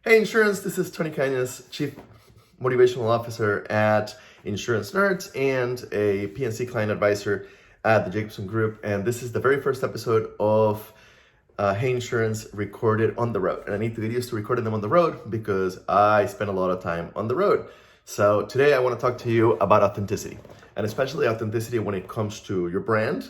Hey Insurance, this is Tony Cañas, Chief Motivational Officer at Insurance Nerds and a PNC Client Advisor at the Jacobson Group. And this is the very first episode of Hey Insurance recorded on the road. And I need to get used to recording them on the road because I spend a lot of time on the road. So today I want to talk to you about authenticity, and especially authenticity when it comes to your brand,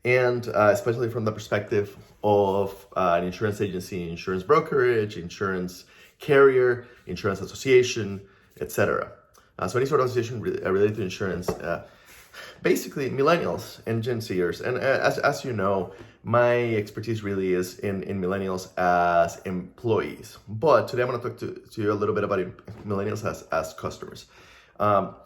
and especially from the perspective of an insurance agency, insurance brokerage, insurance carrier, insurance association, etc. So any sort of association related to insurance, basically millennials and Gen Zers. And as you know, my expertise really is in millennials as employees. But today I'm going to talk to you a little bit about millennials as customers. We are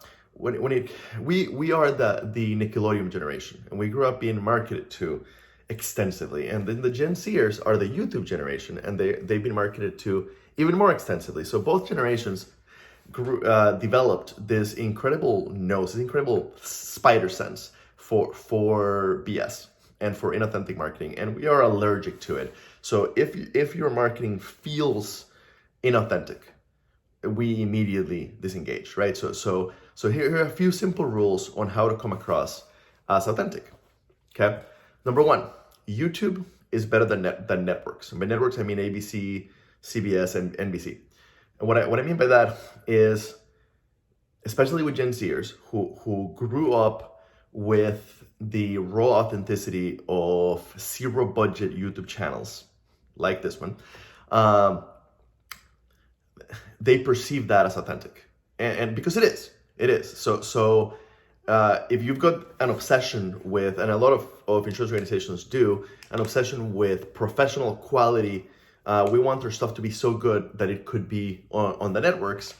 the Nickelodeon generation, and we grew up being marketed to extensively. And then the Gen Zers are the YouTube generation, and they've been marketed to even more extensively. So both generations developed this incredible nose, this incredible spider sense for BS and for inauthentic marketing, and we are allergic to it. So if your marketing feels inauthentic, we immediately disengage, right? So here are a few simple rules on how to come across as authentic. Okay, number one, YouTube is better than networks. And by networks, I mean ABC, CBS, and NBC. And what I mean by that is, especially with Gen Zers who grew up with the raw authenticity of zero budget YouTube channels like this one, they perceive that as authentic, and because it is. So if you've got an obsession with, and a lot of insurance organizations do, an obsession with professional quality. We want our stuff to be so good that it could be on the networks.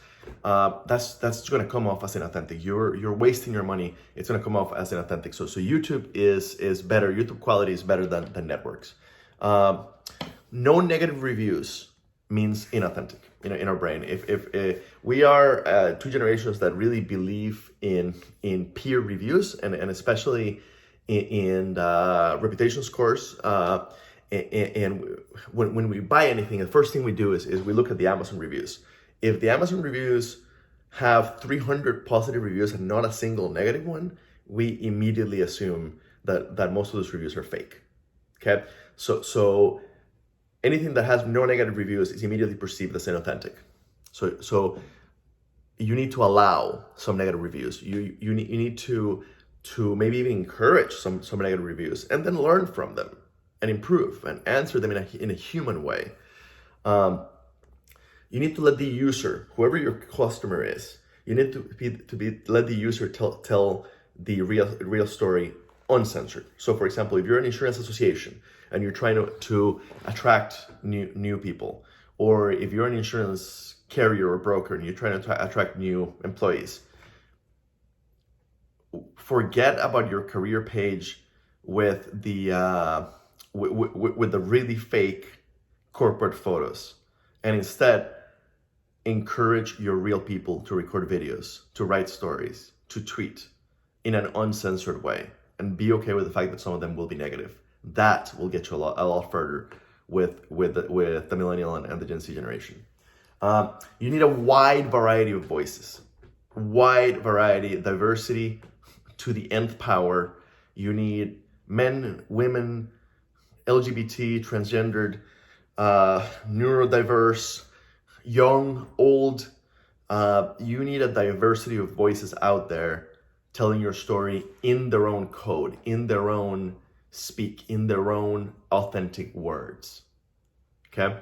That's going to come off as inauthentic. You're wasting your money. It's going to come off as inauthentic. So YouTube is better. YouTube quality is better than networks. No negative reviews means inauthentic in our brain. If we are two generations that really believe in peer reviews and especially in reputation scores. And when we buy anything, the first thing we do is we look at the Amazon reviews. If the Amazon reviews have 300 positive reviews and not a single negative one, we immediately assume that most of those reviews are fake. Okay, so anything that has no negative reviews is immediately perceived as inauthentic. So you need to allow some negative reviews. You need to maybe even encourage some negative reviews and then learn from them and improve and answer them in a human way. You need to let the user, whoever your customer is, you need to let the user tell the real story uncensored. So for example, if you're an insurance association and you're trying to attract new people, or if you're an insurance carrier or broker and you're trying to attract new employees, forget about your career page with the with the really fake corporate photos, and instead encourage your real people to record videos, to write stories, to tweet in an uncensored way, and be okay with the fact that some of them will be negative. That will get you a lot further with the millennial and the Gen Z generation. You need a wide variety of voices, diversity to the nth power. You need men, women, LGBT, transgendered, neurodiverse, young, old. You need a diversity of voices out there telling your story in their own code, in their own speak, in their own authentic words. Okay?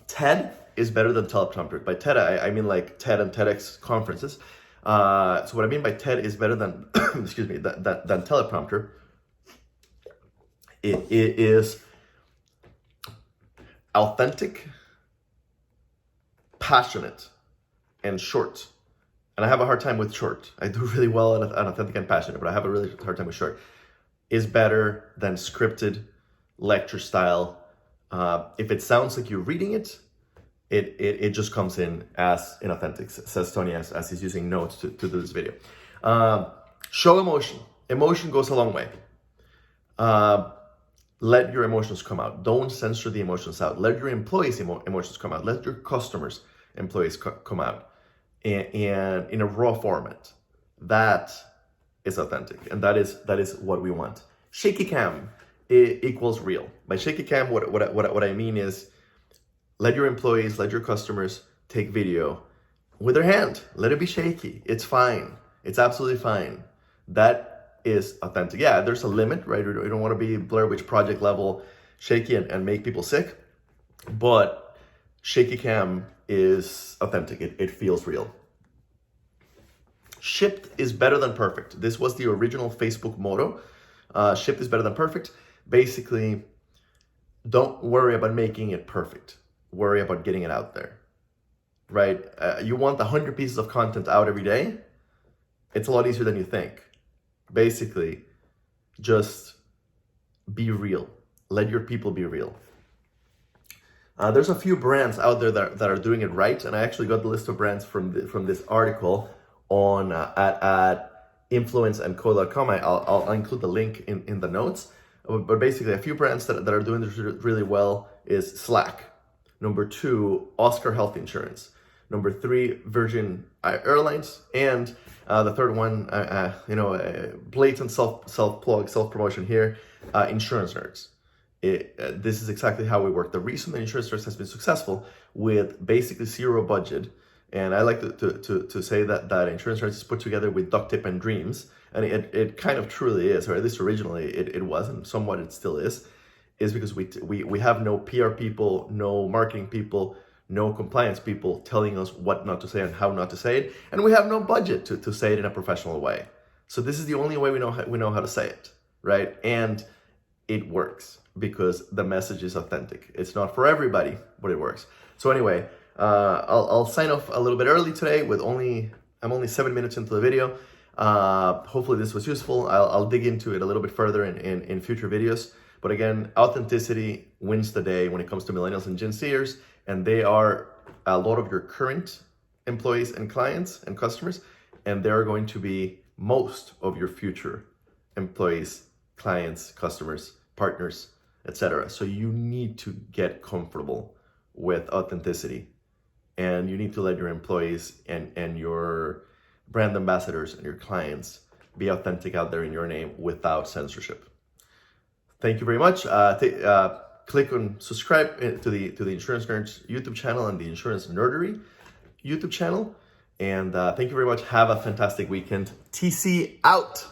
TED is better than teleprompter. By TED, I mean like TED and TEDx conferences. So what I mean by TED is better than, excuse me, than teleprompter. It is authentic, passionate, and short. And I have a hard time with short. I do really well at authentic and passionate, but I have a really hard time with short. Is better than scripted, lecture style. If it sounds like you're reading it, it just comes in as inauthentic, says Tony as he's using notes to do this video. Show emotion. Emotion goes a long way. let your emotions come out. Don't censor the emotions out. Let your employees' emotions come out. Let your customers' employees come out and in a raw format. That is authentic, and that is what we want. Shaky cam equals real. By shaky cam, what I mean is, let your employees, let your customers take video with their hand. Let it be shaky. It's fine. It's absolutely fine. That is authentic. Yeah, there's a limit, right? You don't want to be Blair Witch Project level shaky and make people sick, but shaky cam is authentic. It feels real. Shipped is better than perfect. This was the original Facebook motto. Shipped is better than perfect. Basically, don't worry about making it perfect. Worry about getting it out there, right? You want 100 pieces of content out every day. It's a lot easier than you think. Basically, just be real. Let your people be real. There's a few brands out there that are doing it right, and I actually got the list of brands from this article on at influenceandco.com. I'll include the link in the notes. But basically, a few brands that are doing this really well is Slack. Number 2, Oscar Health Insurance. Number 3, Virgin Airlines. And the third one, blatant self-plug, self-promotion here, Insurance Nerds. This is exactly how we work. The reason that Insurance Nerds has been successful with basically zero budget, and I like to say that Insurance Nerds is put together with duct tape and dreams, and it kind of truly is, or at least originally it was, and somewhat it still is because we have no PR people, no marketing people, no compliance people telling us what not to say and how not to say it, and we have no budget to say it in a professional way. So this is the only way we know how to say it, right? And it works because the message is authentic. It's not for everybody, but it works. So anyway, I'll sign off a little bit early today with I'm only 7 minutes into the video. Hopefully this was useful. I'll dig into it a little bit further in future videos. But again, authenticity wins the day when it comes to millennials and Gen Zers, and they are a lot of your current employees and clients and customers, and they're going to be most of your future employees, clients, customers, partners, etc. So you need to get comfortable with authenticity, and you need to let your employees and your brand ambassadors and your clients be authentic out there in your name without censorship. Thank you very much. Click on subscribe to the Insurance Nerds YouTube channel and the Insurance Nerdery YouTube channel. And thank you very much. Have a fantastic weekend. TC out.